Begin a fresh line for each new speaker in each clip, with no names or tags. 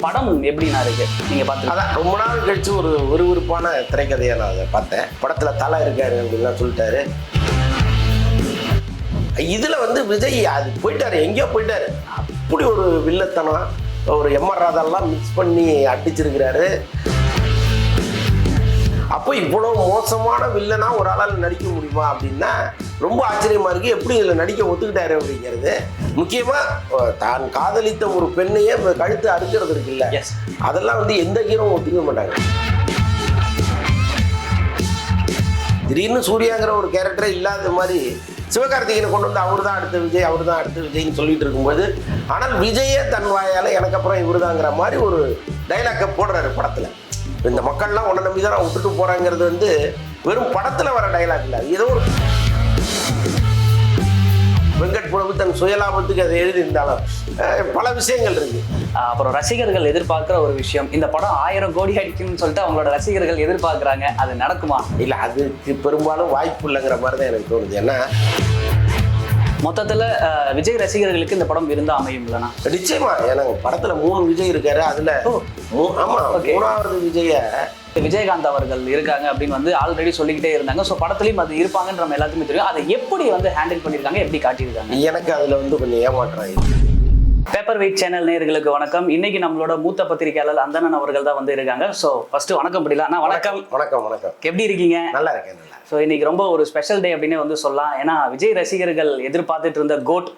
படம் எப்படின்னா இருக்கு நீங்க பார்த்து?
அதான் ரொம்ப நாள் கழிச்சு ஒரு விறுவிறுப்பான திரைக்கதையை நான் அதை பார்த்தேன். படத்துல தலை இருக்காரு அப்படின்லாம் சொல்லிட்டாரு. இதுல வந்து விஜய் அது போயிட்டாரு, எங்கேயோ போயிட்டாரு. அப்படி ஒரு வில்லத்தனம், ஒரு எம்ஆர் ராதாலாம் மிக்ஸ் பண்ணி அடிச்சிருக்கிறாரு. அப்போ இவ்வளோ மோசமான வில்லனா ஒரு ஆளால் நடிக்க முடியுமா அப்படின்னா ரொம்ப ஆச்சரியமா இருக்கு. எப்படி இதில் நடிக்க ஒத்துக்கிட்டாரு அப்படிங்கிறது. முக்கியமாக தான் காதலித்த ஒரு பெண்ணையே கழுத்து அறுக்கிறது இருக்குல்ல, அதெல்லாம் வந்து எந்த ஹீரோவும் ஒத்துக்க மாட்டாங்க. திடீர்னு சூர்யாங்கிற ஒரு கேரக்டரே இல்லாத மாதிரி சிவகார்த்திகேயனை கொண்டு வந்து அவர் தான் அடுத்த விஜய், அவர் தான் அடுத்த விஜய்னு சொல்லிட்டு இருக்கும்போது, ஆனால் விஜயே தன் வாயால் எனக்கு அப்புறம் இவர் தாங்கிற மாதிரி ஒரு டைலாக்கை போடுறாரு படத்தில். இந்த மக்கள்லாம் உன்னை நம்பி தான் நான் விட்டுட்டு போகிறாங்கிறது வந்து வெறும் படத்தில் வர டைலாக் இல்லை, ஏதோ ஒரு வெங்கட் பிரபு தன் சுயலாபத்துக்கு அதை எழுதியிருந்தாலும் பல விஷயங்கள் இருக்கு.
அப்புறம் ரசிகர்கள் எதிர்பார்க்குற ஒரு விஷயம், இந்த படம் 1000 கோடி அடிக்கும்னு சொல்லிட்டு அவங்களோட ரசிகர்கள் எதிர்பார்க்குறாங்க. அது நடக்குமா?
இல்லை, அதுக்கு பெரும்பாலும் வாய்ப்பு இல்லைங்கிற மாதிரி தான் எனக்கு தோணுது. ஏன்னா
மொத்தத்தில் விஜய் ரசிகர்களுக்கு இந்த படம் விருந்தா அமையும் இல்லைனா?
நிச்சயமா. ஏன்னா படத்துல 3 விஜய் இருக்காரு. அதுல ஆமா, 3வது விஜய
விஜயகாந்த் அவர்கள் இருக்காங்க அப்படின்னு வந்து ஆல்ரெடி சொல்லிக்கிட்டே இருந்தாங்க. ஸோ படத்துலையும் அது இருப்பாங்கன்ற நம்ம எல்லாத்துக்குமே தெரியும். அதை எப்படி வந்து ஹேண்டில் பண்ணியிருக்காங்க, எப்படி காட்டியிருக்காங்க?
எனக்கு அதுல வந்து கொஞ்சம் ஏமாற்றம்.
பேப்பர் வெயிட் சேனல் நேயர்களுக்கு வணக்கம். இன்னைக்கு நம்மளோட மூத்த பத்திரிகையாளர் அந்தணன் அவர்கள் தான் வந்து இருக்காங்க. ஸோ ஃபர்ஸ்ட் வணக்கம் படிலாம். வணக்கம்.
வணக்கம். வணக்கம்.
எப்படி இருக்கீங்க?
நல்லா இருக்கேன். நல்லா.
ஸோ இன்னைக்கு ரொம்ப ஒரு ஸ்பெஷல் டே அப்படின்னு வந்து சொல்லலாம். ஏன்னா விஜய் ரசிகர்கள் எதிர்பார்த்துட்டு இருந்த கோட்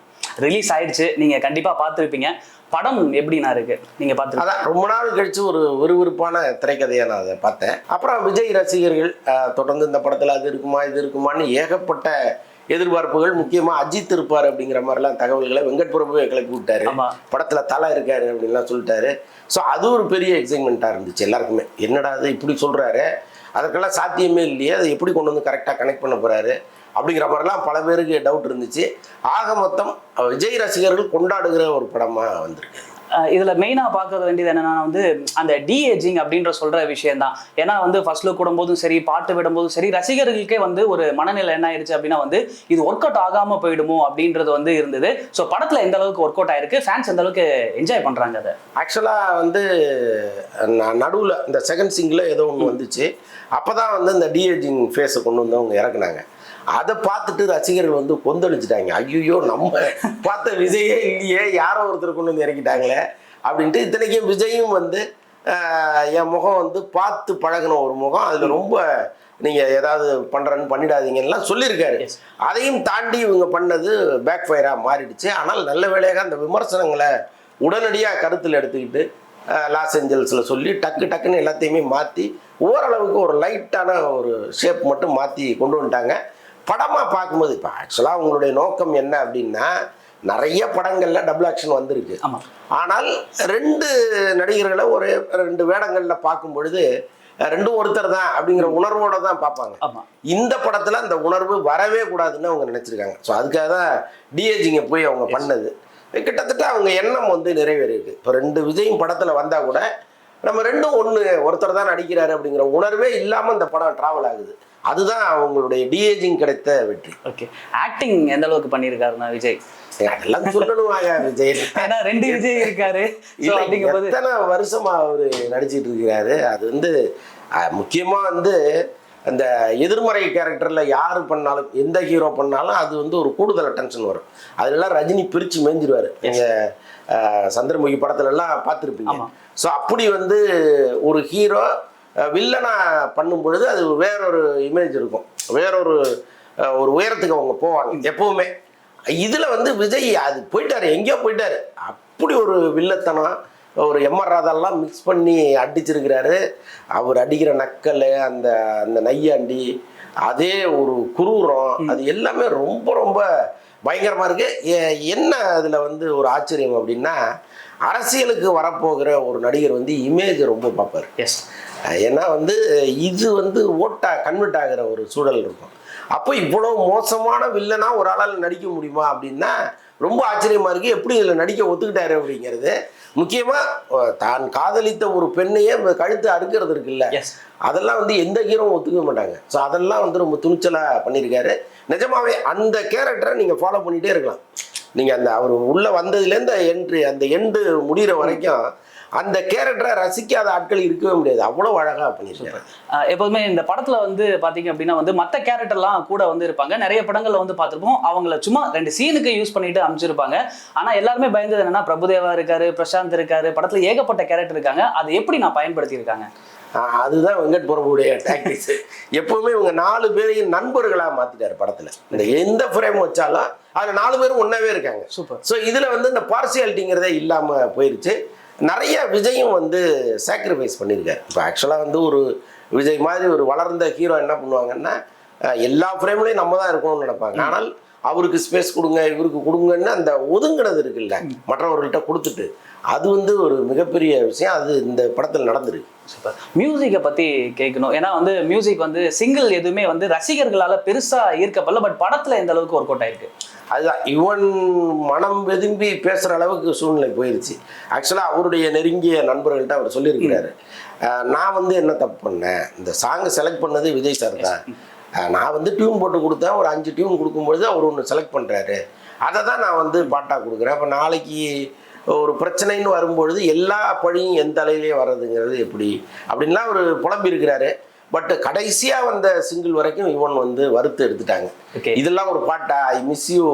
ரிலீஸ் ஆயிடுச்சு. நீங்க கண்டிப்பா பார்த்துருப்பீங்க. படம் எப்படின்னா இருக்கு நீங்க பார்த்து?
அதான் ரொம்ப நாள் கழிச்சு ஒரு விறுவிறுப்பான திரைக்கதையை நான் அதை பார்த்தேன். அப்புறம் விஜய் ரசிகர்கள் தொடர்ந்து இந்த படத்துல அது இருக்குமா இது இருக்குமான்னு ஏகப்பட்ட எதிர்பார்ப்புகள். முக்கியமா அஜித் இருப்பார் அப்படிங்கிற மாதிரிலாம் தகவல்களை வெங்கட் பிரபுவே கிளப்பி விட்டாரு. படத்துல தலை இருக்காரு அப்படின்லாம் சொல்லிட்டாரு. ஸோ அது ஒரு பெரிய எக்ஸைட்மெண்ட்டா இருந்துச்சு எல்லாருக்குமே. என்னடா அது இப்படி சொல்றாரு, அதற்கெல்லாம் சாத்தியமே இல்லையே, அதை எப்படி கொண்டு வந்து கரெக்டாக கனெக்ட் பண்ண போறாரு அப்படிங்கிற மாதிரிலாம் பல பேருக்கு டவுட் இருந்துச்சு. ஆக மொத்தம் விஜய் ரசிகர்கள் கொண்டாடுகிற ஒரு படமா வந்திருக்கு.
இதுல மெயினா பார்க்க வேண்டியது என்னன்னா வந்து அந்த டிஏஜிங் அப்படின்ற சொல்ற விஷயம் தான். ஏன்னா வந்து ஃபர்ஸ்ட் லுக் விடும்போதும் சரி, பாட்டு விடும்போதும் சரி, ரசிகர்களுக்கே வந்து ஒரு மனநிலை என்ன ஆயிடுச்சு அப்படின்னா வந்து இது ஒர்க் அவுட் ஆகாம போயிடுமோ அப்படின்றது வந்து இருந்தது. ஸோ படத்துல எந்த அளவுக்கு ஒர்க் அவுட் ஆயிருக்கு, ஃபேன்ஸ் எந்த அளவுக்கு என்ஜாய் பண்றாங்க அதை?
ஆக்சுவலா வந்து நடுவில் இந்த செகண்ட் சிங்கில் ஏதோ ஒன்று வந்துச்சு. அப்போதான் வந்து இந்த டிஏஜிங் ஃபேஸை கொண்டு வந்து அவங்க இறக்குனாங்க. அதை பார்த்துட்டு ரசிகர்கள் வந்து கொந்தளிச்சுட்டாங்க. ஐயோ, நம்ம பார்த்த விஜயே இல்லையே, யாரோ ஒருத்தர் கொண்டு வந்து இறக்கிட்டாங்களே அப்படின்ட்டு. இத்தனைக்கும் விஜயும் வந்து என் முகம் வந்து பார்த்து பழகின ஒரு முகம், அதில் ரொம்ப நீங்கள் ஏதாவது பண்ணுறன்னு பண்ணிடாதீங்கலாம் சொல்லியிருக்காரு. அதையும் தாண்டி இவங்க பண்ணது பேக் ஃபயராக மாறிடுச்சு. ஆனால் நல்ல வேளையாக அந்த விமர்சனங்களை உடனடியாக கருத்தில் எடுத்துக்கிட்டு லாஸ் ஏஞ்சல்ஸில் சொல்லி டக்குன்னு எல்லாத்தையுமே மாற்றி ஓரளவுக்கு ஒரு லைட்டான ஒரு ஷேப் மட்டும் மாற்றி கொண்டு வந்துட்டாங்க. படமாக பார்க்கும்போது இப்போ ஆக்சுவலாக உங்களுடைய நோக்கம் என்ன அப்படின்னா, நிறைய படங்களில் டபுள் ஆக்ஷன் வந்திருக்கு. ஆனால் 2 நடிகர்களை ஒரு 2 வேடங்களில் பார்க்கும் பொழுது ரெண்டும் ஒருத்தர் தான் அப்படிங்கிற உணர்வோட தான் பார்ப்பாங்க. இந்த படத்தில் அந்த உணர்வு வரவே கூடாதுன்னு அவங்க நினச்சிருக்காங்க. ஸோ அதுக்காக தான் டிஏஜிங்க போய் அவங்க பண்ணது. கிட்டத்தட்ட அவங்க எண்ணம் வந்து நிறைவேறிருக்கு. இப்போ 2 விஜயும் படத்தில் வந்தால் கூட நம்ம ரெண்டும் ஒருத்தர் தான் நடிக்கிறாரு அப்படிங்கிற உணர்வே இல்லாமல் இந்த படம் ட்ராவல் ஆகுது. அதுதான் அவங்களுடைய டிஏஜிங் கிடைத்த வெற்றி.
ஓகே, ஆக்டிங் எந்த அளவுக்கு பண்ணியிருக்காருன்னா விஜய்?
அதெல்லாம் சொல்லணுமாங்க. விஜய்
2 விஜய் இருக்காரு.
எத்தனை வருஷமா அவரு நடிச்சிட்டு இருக்கிறாரு. அது வந்து முக்கியமா வந்து அந்த எதிர்மறை கேரக்டர்ல யாரு பண்ணாலும், எந்த ஹீரோ பண்ணாலும் அது வந்து ஒரு கூடுதல் அட்டென்ஷன் வரும். அதெல்லாம் ரஜினி பிரிச்சு மேஞ்சிருவாரு. நீங்க சந்திரமுகி படத்துல எல்லாம் பார்த்துருப்பீங்க. ஸோ அப்படி வந்து ஒரு ஹீரோ வில்லனா பண்ணும் பொழுது அது வேறொரு இமேஜ் இருக்கும், வேறொரு ஒரு உயரத்துக்கு அவங்க போவாங்க எப்பவுமே. இதுல வந்து விஜய் அது போயிட்டாரு, எங்கேயோ போயிட்டாரு. அப்படி ஒரு வில்லத்தனம், ஒரு எம்ஆர் ராதாலாம் மிக்ஸ் பண்ணி அடிச்சிருக்கிறாரு. அவர் அடிக்கிற நக்கல், அந்த அந்த நையாண்டி, அதே ஒரு குரூரம், அது எல்லாமே ரொம்ப ரொம்ப பயங்கரமா இருக்கு. என்ன அதுல வந்து ஒரு ஆச்சரியம் அப்படின்னா, அரசியலுக்கு வரப்போகிற ஒரு நடிகர் வந்து இமேஜ் ரொம்ப பார்ப்பார். ஏன்னா வந்து இது வந்து ஓட்டா கன்வெர்ட் ஆகிற ஒரு சூழல் இருக்கும். அப்போ இவ்வளோ மோசமான வில்லனா ஒரு ஆளால் நடிக்க முடியுமா அப்படின்னா ரொம்ப ஆச்சரியமா இருக்கு. எப்படி இதில் நடிக்க ஒத்துக்கிட்டாரு அப்படிங்கிறது. முக்கியமாக தான் காதலித்த ஒரு பெண்ணையே கழுத்து அறுக்கிறது இருக்குல்ல, அதெல்லாம் வந்து எந்த ஹீரோவும் ஒத்துக்க மாட்டாங்க. ஸோ அதெல்லாம் வந்து ரொம்ப துணிச்சலாக பண்ணியிருக்காரு. நிஜமாவே அந்த கேரக்டரை நீங்கள் ஃபாலோ பண்ணிகிட்டே இருக்கலாம். நீங்கள் அந்த அவர் உள்ளே வந்ததுலேருந்து அந்த எண்டு முடிகிற வரைக்கும் அந்த கேரக்டரை ரசிக்காத ஆட்கள் இருக்கவே முடியாது, அவ்வளவு அழகா பண்ணிருக்காரு.
எப்போதுமே இந்த படத்துல வந்து பாத்தீங்க அப்படின்னா வந்து மத்த கேரக்டர்லாம் கூட வந்து இருப்பாங்க. நிறைய படங்கள்ல வந்து பார்த்திருப்போம், அவங்கள சும்மா 2 சீனுக்கு யூஸ் பண்ணிட்டு அமைச்சிருப்பாங்க. ஆனா எல்லாருமே பயந்தது என்னன்னா, பிரபுதேவா இருக்காரு, பிரசாந்த் இருக்காரு, படத்துல ஏகப்பட்ட கேரக்டர் இருக்காங்க. அதை எப்படி நான் பயன்படுத்தி இருக்காங்க?
அதுதான் வெங்கட் பிரபுடைய டாக்டிக்ஸ். எப்பவுமே இவங்க 4 பேரையும் நண்பர்களா மாத்திட்டாரு படத்துல. இந்த எந்த ஃப்ரேம் வச்சாலும் அதுல 4 பேரும் ஒன்னாவே இருக்காங்க.
சூப்பர்.
ஸோ இதுல வந்து இந்த பார்சியாலிட்டிங்கிறதே இல்லாம போயிருச்சு. நிறைய விஜயும் வந்து சாக்ரிஃபைஸ் பண்ணியிருக்காரு. இப்போ ஆக்சுவலாக வந்து ஒரு விஜய் மாதிரி ஒரு வளர்ந்த ஹீரோ என்ன பண்ணுவாங்கன்னா, எல்லா ஃப்ரேம்லையும் நம்ம தான் இருக்கணும்னு நினைப்பாங்க. ஆனால் அவருக்கு ஸ்பேஸ் கொடுங்க, இவருக்கு கொடுங்கன்னு அந்த ஒதுங்கினது இருக்குல்ல, மற்றவர்கள்ட்ட கொடுத்துட்டு, அது வந்து ஒரு மிகப்பெரிய விஷயம். அது இந்த படத்தில் நடந்துருக்கு.
சூப்பர். மியூசிக்கை பற்றி கேட்கணும். ஏன்னா வந்து மியூசிக் வந்து சிங்கிள் எதுவுமே வந்து ரசிகர்களால் பெருசாக ஈர்க்கப்படல, பட் படத்தில் எந்த அளவுக்கு ஒர்க் அவுட் ஆயிருக்கு.
அதுதான் இவன் மனம் வெதும்பி பேசுகிற அளவுக்கு சூழ்நிலை போயிடுச்சு. ஆக்சுவலாக அவருடைய நெருங்கிய நண்பர்கள்ட்ட அவர் சொல்லியிருக்கிறாரு, நான் வந்து என்ன தப்பு பண்ணேன், இந்த சாங்கை செலக்ட் பண்ணது விஜய் சார் தான். நான் வந்து டியூன் போட்டு கொடுத்தேன், ஒரு 5 டியூன் கொடுக்கும்பொழுது அவர் ஒன்று செலக்ட் பண்ணுறாரு, அதை தான் நான் வந்து பாட்டாக கொடுக்குறேன். அப்போ நாளைக்கு ஒரு பிரச்சனைன்னு வரும்பொழுது எல்லா பழியும் என் தலையிலே வர்றதுங்கிறது எப்படி அப்படின்லாம் ஒரு புலம்பி இருக்கிறாரு. பட் கடைசியாக வந்த சிங்கிள் வரைக்கும் இவன் வந்து வறுத்து எடுத்துட்டாங்க. இதெல்லாம் ஒரு பாட்டா, ஐ மிஸ் யூ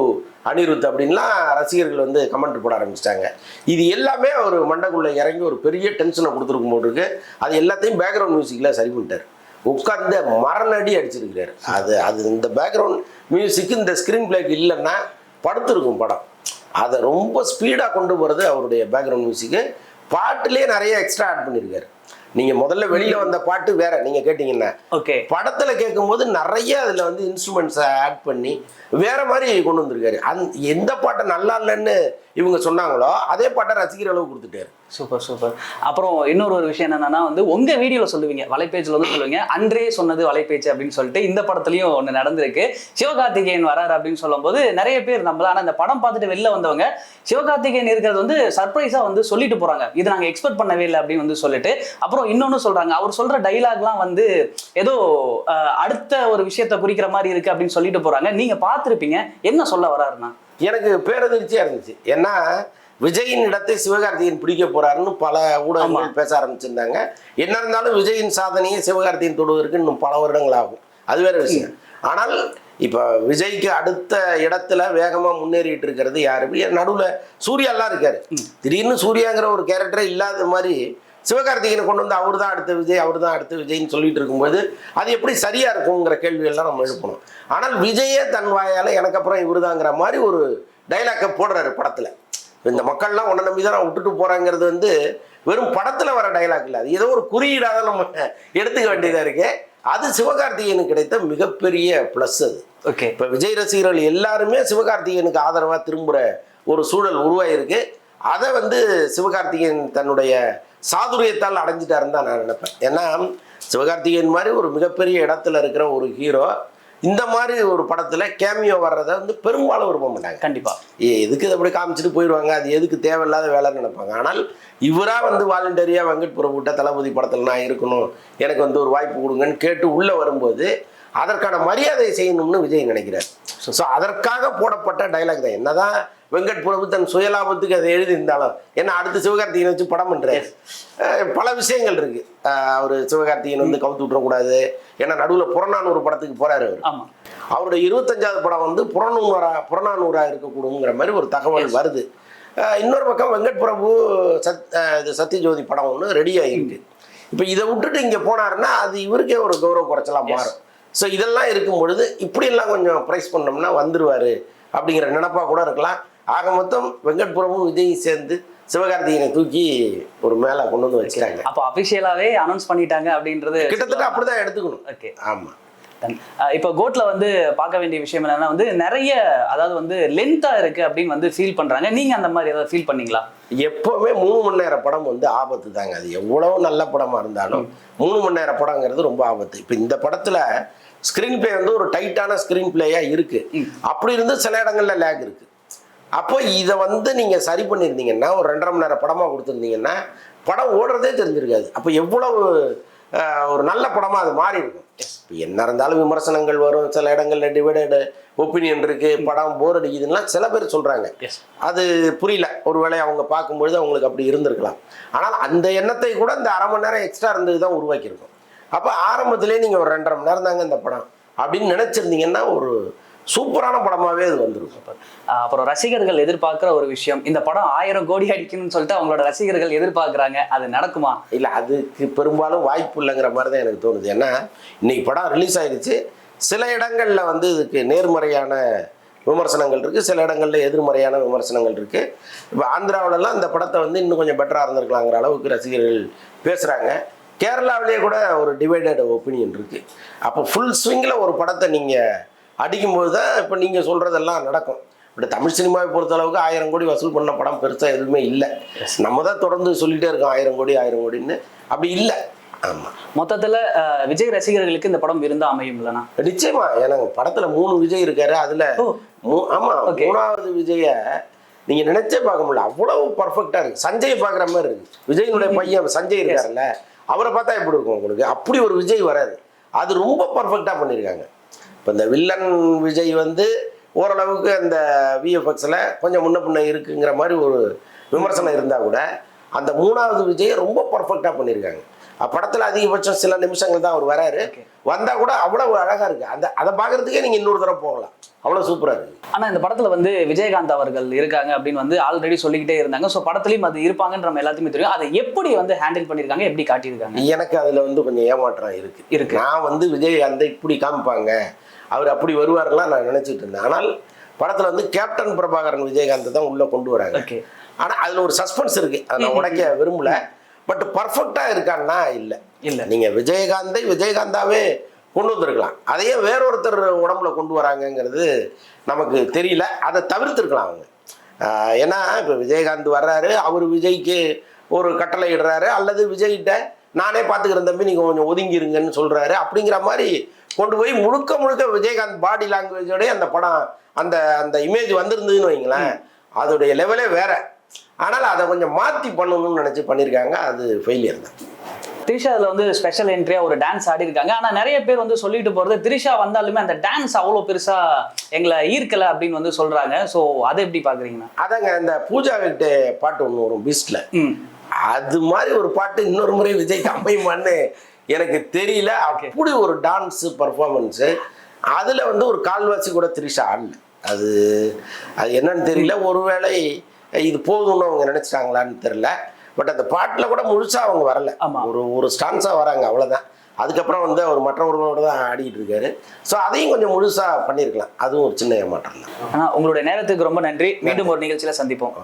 அனிருத் அப்படின்லாம் ரசிகர்கள் வந்து கமெண்ட் போட ஆரம்பிச்சிட்டாங்க. இது எல்லாமே ஒரு மண்டைக்குள்ளே இறங்கி ஒரு பெரிய டென்ஷனை கொடுத்துருக்கும் போது இருக்கு. அது எல்லாத்தையும் பேக்ரவுண்ட் மியூசிக்கில் சரி பண்ணிட்டார். உட்கார்ந்து மரணடி அடிச்சிருக்கிறாரு. அது இந்த பேக்ரவுண்ட் மியூசிக்கு இந்த ஸ்க்ரீன் பிளேக்கு இல்லைன்னா படுத்துருக்கும் படம். அதை ரொம்ப ஸ்பீடாக கொண்டு போகிறது அவருடைய பேக்ரவுண்ட் மியூசிக்கு. பாட்டுலேயே நிறைய எக்ஸ்ட்ரா ஆட் பண்ணியிருக்காரு. நீங்க முதல்ல வெளியில வந்த பாட்டு வேற, நீங்க கேட்டீங்கன்னா படத்துல கேட்கும்போது நிறைய அதுல வந்து இன்ஸ்ட்ருமெண்ட்ஸை ஆட் பண்ணி வேற மாதிரி கொண்டு வந்திருக்காரு. எந்த பாட்டை நல்லா இல்லைன்னு இவங்க சொன்னாங்களோ அதே பாட்டை ரசிக்கிற அளவு கொடுத்துட்டாரு.
Super super. அப்புறம் இன்னொரு விஷயம் என்னன்னா வந்து உங்க வீடியோல சொல்லுவீங்க, வலைபேஜ்ல வந்து சொல்லுவீங்க, அன்றே சொன்னது வலைபேச்சு அப்படின்னு சொல்லிட்டு இந்த படத்துலயும் ஒண்ணு நடந்திருக்கு. சிவகார்த்திகேயன் வராரு அப்படின்னு சொல்லும் போது நிறைய பேர் நம்மள, ஆனா இந்த படம் பார்த்துட்டு வெளில வந்தவங்க சிவகார்த்திகேயன் இருக்கிறது வந்து சர்ப்ரைஸா வந்து சொல்லிட்டு போறாங்க, இது நாங்க எக்ஸ்பெக்ட் பண்ணவே இல்லை அப்படின்னு வந்து சொல்லிட்டு. அப்புறம் இன்னொன்னு சொல்றாங்க, அவர் சொல்ற டைலாக்லாம் வந்து ஏதோ அடுத்த ஒரு விஷயத்த குறிக்கிற மாதிரி இருக்கு அப்படின்னு சொல்லிட்டு போறாங்க. நீங்க பார்த்துருப்பீங்க, என்ன சொல்ல வராருன்னா?
எனக்கு பேரதிர்ச்சியா இருந்துச்சு. ஏன்னா விஜயின் இடத்தை சிவகார்த்திகேயன் பிடிக்க போறாருன்னு பல ஊடகங்கள் பேச ஆரம்பிச்சிருந்தாங்க. என்ன இருந்தாலும் விஜயின் சாதனையை சிவகார்த்திகேயன் தொடுவதற்கு இன்னும் பல வருடங்கள் ஆகும், அது வேற விஷயம். ஆனால் இப்போ விஜய்க்கு அடுத்த இடத்துல வேகமா முன்னேறிட்டு இருக்கிறது யாரு? நடுவில் சூர்யாலாம் இருக்காரு. திடீர்னு சூர்யாங்கிற ஒரு கேரக்டரே இல்லாத மாதிரி சிவகார்த்திகேயனை கொண்டு வந்து அவர் தான் அடுத்த விஜய், அவர் தான் அடுத்த விஜய்ன்னு சொல்லிட்டு இருக்கும்போது அது எப்படி சரியா இருக்குங்கிற கேள்வியெல்லாம் நம்ம எழுப்பணும். ஆனால் விஜயே தன் வாயால எனக்கு அப்புறம் இவர் தாங்கிற மாதிரி ஒரு டைலாக்கை போடுறாரு படத்துல. இந்த மக்கள்லாம் உன்னை நம்பி தான் நான் விட்டுட்டு போறாங்கிறது வந்து வெறும் படத்துல வர டைலாக் இல்லை, அது ஏதோ ஒரு குறியீடாக நம்ம எடுத்துக்க வேண்டியதா இருக்கு. அது சிவகார்த்திகேயனுக்கு கிடைத்த மிகப்பெரிய பிளஸ். அது இப்ப விஜய் ரசிகர்கள் எல்லாருமே சிவகார்த்திகேயனுக்கு ஆதரவா திரும்புற ஒரு சூழல் உருவாயிருக்கு. அதை வந்து சிவகார்த்திகேயன் தன்னுடைய சாதுரியத்தால் அடைஞ்சிட்டாருன்னு தான் நான் நினைப்பேன். ஏன்னா சிவகார்த்திகேயன் மாதிரி ஒரு மிகப்பெரிய இடத்துல இருக்கிற ஒரு ஹீரோ இந்த மாதிரி ஒரு படத்துல கேமியோ வர்றதை வந்து பெரும்பாலும் விரும்ப மாட்டாங்க.
கண்டிப்பா
எதுக்கு இதை அப்படி காமிச்சிட்டு போயிடுவாங்க, அது எதுக்கு தேவையில்லாத வேலைன்னு நினைப்பாங்க. ஆனால் இவரா வந்து வாலண்டரியா வெங்கட் பிரபுட்ட தளபதி படத்துல நான் இருக்கணும், எனக்கு வந்து ஒரு வாய்ப்பு கொடுங்கன்னு கேட்டு உள்ள வரும்போது அதற்கான மரியாதை செய்யணும்னு விஜய் நினைக்கிறார். ஸோ அதற்காக போடப்பட்ட டைலாக் தான். என்னதான் வெங்கட் பிரபு தன் சுயலாபத்துக்கு அதை எழுதியிருந்தாலும் ஏன்னா அடுத்து சிவகார்த்திகேயன் வச்சு படம் பண்றாரு, பல விஷயங்கள் இருக்கு. அவர் சிவகார்த்திகேயன் வந்து கவுத்து விட்டுறக்கூடாது. ஏன்னா நடுவில் புறநானூறு படத்துக்கு போறாரு அவர். அவருடைய 25வது படம் வந்து புறநானூறா இருக்கக்கூடுங்கிற மாதிரி ஒரு தகவல் வருது. இன்னொரு பக்கம் வெங்கட் பிரபு சத்யஜோதி படம் ஒன்று ரெடி ஆகிருக்கு. இப்போ இதை விட்டுட்டு இங்கே போனாருன்னா அது இவருக்கே ஒரு கௌரவ குறைச்சலா மாறும். ஸோ இதெல்லாம் இருக்கும் பொழுது இப்படியெல்லாம் கொஞ்சம் ப்ரைஸ் பண்ணோம்னா வந்துருவாரு அப்படிங்கிற நினைப்பா கூட இருக்கலாம். ஆக மொத்தம் வெங்கட் பிரபுவும் விஜய் சேர்ந்து சிவகார்த்திகேயனை தூக்கி ஒரு மேல கொண்டு வந்து வச்சுட்டாங்க.
அப்போ அபிஷியலாவே அனௌன்ஸ் பண்ணிட்டாங்க அப்படின்றது
கிட்டத்தட்ட அப்படிதான் எடுத்துக்கணும்.
ஓகே,
ஆமா.
இப்போ கோட்ல வந்து பார்க்க வேண்டிய விஷயம் என்னன்னா வந்து நிறைய, அதாவது வந்து லென்த்தா இருக்கு அப்படின்னு வந்து ஃபீல் பண்றாங்க. நீங்க அந்த மாதிரி ஏதாவது ஃபீல் பண்ணீங்களா?
எப்பவுமே 3 மணி நேர படம் வந்து ஆபத்து தாங்க. அது எவ்வளவு நல்ல படமா இருந்தாலும் 3 மணி நேர படங்கிறது ரொம்ப ஆபத்து. இப்போ இந்த படத்துல ஸ்கிரீன் பிளே வந்து ஒரு டைட்டான ஸ்கிரீன் பிளேயா இருக்கு. அப்படி இருந்து சில இடங்கள்ல லேக் இருக்கு. அப்போ இதை வந்து நீங்க சரி பண்ணியிருந்தீங்கன்னா ஒரு 2.5 மணி நேர படமா கொடுத்துருந்தீங்கன்னா படம் ஓடுறதே தெரிஞ்சிருக்காது. அப்போ எவ்வளவு ஒரு நல்ல படமாக அது மாறி இருக்கும். இப்போ என்ன இருந்தாலும் விமர்சனங்கள் வரும், சில இடங்களில் டிவைடடு ஒப்பீனியன் இருக்குது, படம் போர் அடிக்குதுன்னா சில பேர் சொல்கிறாங்க. அது புரியல, ஒருவேளை அவங்க பார்க்கும்பொழுது அவங்களுக்கு அப்படி இருந்திருக்கலாம். ஆனால் அந்த எண்ணத்தை கூட இந்த அரை மணி நேரம் எக்ஸ்ட்ரா இருந்தது தான் உருவாக்கியிருக்கும். அப்போ ஆரம்பத்திலே நீங்கள் ஒரு 2.5 மணி நேரம் தாங்க இந்த படம் அப்படின்னு நினச்சிருந்தீங்கன்னா ஒரு சூப்பரான படமாகவே அது வந்துருக்கும்.
அப்புறம் ரசிகர்கள் எதிர்பார்க்குற ஒரு விஷயம், இந்த படம் 1000 கோடி அடிக்கணும்னு சொல்லிட்டு அவங்களோட ரசிகர்கள் எதிர்பார்க்குறாங்க, அது நடக்குமா?
இல்லை, அதுக்கு பெரும்பாலும் வாய்ப்பு இல்லைங்கிற மாதிரி தான் எனக்கு தோணுது. ஏன்னா இன்னைக்கு படம் ரிலீஸ் ஆயிடுச்சு, சில இடங்களில் வந்து இதுக்கு நேர்மறையான விமர்சனங்கள் இருக்குது, சில இடங்களில் எதிர்மறையான விமர்சனங்கள் இருக்குது. இப்போ ஆந்திராவிலலாம் இந்த படத்தை வந்து இன்னும் கொஞ்சம் பெட்டராக இருந்திருக்கலாங்கிற அளவுக்கு ரசிகர்கள் பேசுகிறாங்க. கேரளாவிலேயே கூட ஒரு டிவைடட் ஒப்பீனியன் இருக்குது. அப்போ ஃபுல் ஸ்விங்கில் ஒரு படத்தை நீங்கள் அடிக்கும்போது தான் இப்போ நீங்கள் சொல்கிறதெல்லாம் நடக்கும். பட் தமிழ் சினிமாவை பொறுத்த அளவுக்கு 1000 கோடி வசூல் பண்ண படம் பெருசாக எதுவுமே இல்லை. நம்ம தான் தொடர்ந்து சொல்லிகிட்டே இருக்கோம் 1000 கோடி 1000 கோடின்னு, அப்படி இல்லை. ஆமாம்,
மொத்தத்தில் விஜய் ரசிகர்களுக்கு இந்த படம் விருந்தா அமையும் இல்லைனா?
நிச்சயமா. ஏன்னா படத்தில் 3 விஜய் இருக்காரு, அதில் ஆமாம் 3வது விஜயை நீங்கள் நினைச்சே பார்க்க முடியல, அவ்வளவு பர்ஃபெக்டாக இருக்குது. சஞ்சயை பார்க்குற மாதிரி இருக்குது. விஜயினுடைய பையன் சஞ்சய் இருக்காருல்ல, அவரை பார்த்தா எப்படி இருக்கும் உங்களுக்கு? அப்படி ஒரு விஜய் வராது, அது ரொம்ப பர்ஃபெக்டாக பண்ணியிருக்காங்க. இப்போ இந்த வில்லன் விஜய் வந்து ஓரளவுக்கு அந்த விஎஃப்எக்ஸில் கொஞ்சம் முன்ன பின்ன இருக்குங்கிற மாதிரி ஒரு விமர்சனம் இருந்தால் கூட அந்த 3வது விஜயை ரொம்ப பர்ஃபெக்டாக பண்ணியிருக்காங்க. படத்தில் அதிகபட்சம் சில நிமிஷங்கள் தான் அவர் வராரு, வந்தால் கூட அவ்வளோ அழகாக இருக்குது. அதை பார்க்குறதுக்கே நீங்கள் இன்னொரு தடவை போகலாம், அவ்வளோ சூப்பராக இருக்குது.
ஆனால் இந்த படத்தில் வந்து விஜயகாந்த் அவர்கள் இருக்காங்க அப்படின்னு வந்து ஆல்ரெடி சொல்லிக்கிட்டே இருந்தாங்க. ஸோ படத்துலையும் அது இருப்பாங்கன்ற நம்ம எல்லாத்துக்குமே தெரியும். அதை எப்படி வந்து ஹேண்டில் பண்ணியிருக்காங்க, எப்படி காட்டியிருக்காங்க?
எனக்கு அதில் வந்து கொஞ்சம் ஏமாற்றம் இருக்குது. நான் வந்து விஜயகாந்தை இப்படி காமிப்பாங்க, அவர் அப்படி வருவாரெல்லாம் நான் நினச்சிட்டு இருந்தேன். ஆனால் படத்தில் வந்து கேப்டன் பிரபாகரன் விஜயகாந்தை தான் உள்ளே கொண்டு வராங்க. ஆனால் அதில் ஒரு சஸ்பென்ஸ் இருக்குது, அதை நான் உடைக்க விரும்பல. பட் பர்ஃபெக்டாக இருக்கான்னா இல்லை. நீங்கள் விஜயகாந்தாவே கொண்டு வந்திருக்கலாம், அதையே வேறொருத்தர் உடம்புல கொண்டு வராங்கங்கிறது நமக்கு தெரியல. அதை தவிர்த்துருக்கலாம் அவங்க. ஏன்னா இப்போ விஜயகாந்த் வர்றாரு, அவர் விஜய்க்கு ஒரு கட்டளை இடுறாரு, அல்லது விஜய்கிட்ட நானே பார்த்துக்கிறேன் தம்பி நீங்கள் கொஞ்சம் ஒதுங்கிருங்கன்னு சொல்கிறாரு. அப்படிங்கிற மாதிரி கொண்டு போய் முழுக்க முழுக்க விஜயகாந்த் பாடி லாங்குவேஜோடய அந்த படம் அந்த அந்த இமேஜ் வந்திருந்ததுன்னு வைங்களேன், அதோடைய லெவலே வேற. ஆனால் அதை கொஞ்சம் மாற்றி பண்ணணும்னு நினச்சி பண்ணியிருக்காங்க, அது ஃபெயிலியர் தான்.
திரிஷா அதில் வந்து ஸ்பெஷல் என்ட்ரியாக ஒரு டான்ஸ் ஆடி இருக்காங்க. ஆனால் நிறைய பேர் வந்து சொல்லிட்டு போகிறது, திரிஷா வந்தாலுமே அந்த டான்ஸ் அவ்வளோ பெருசாக எங்களை ஈர்க்கலை அப்படின்னு வந்து சொல்கிறாங்க. ஸோ அதை எப்படி பார்க்குறீங்கன்னா?
அதாங்க, இந்த பூஜா கிட்ட பாட்டு ஒன்று வரும் பீஸ்டில், அது மாதிரி ஒரு பாட்டு இன்னொரு முறை விஜய்க்கு அமையுமான்னு எனக்கு தெரியல. அப்படி ஒரு டான்ஸு பர்ஃபார்மன்ஸு, அதில் வந்து ஒரு கால்வாசி கூட திரிஷா ஆடல. அது என்னன்னு தெரியல, ஒருவேளை இது போதும்னு அவங்க நினைச்சிட்டாங்களான்னு தெரியல. பட் அந்த பாட்டில் கூட முழுசா அவங்க வரல, ஒரு ஸ்டான்ஸா வராங்க, அவ்வளோதான். அதுக்கப்புறம் வந்து அவர் மற்றவர்களோட தான் ஆடிட்டு இருக்காரு. ஸோ அதையும் கொஞ்சம் முழுசா பண்ணியிருக்கலாம், அதுவும் ஒரு சின்ன ஏமாற்றம் தான்.
உங்களுடைய நேரத்துக்கு ரொம்ப நன்றி. மீண்டும் ஒரு நிகழ்ச்சியில் சந்திப்போம்.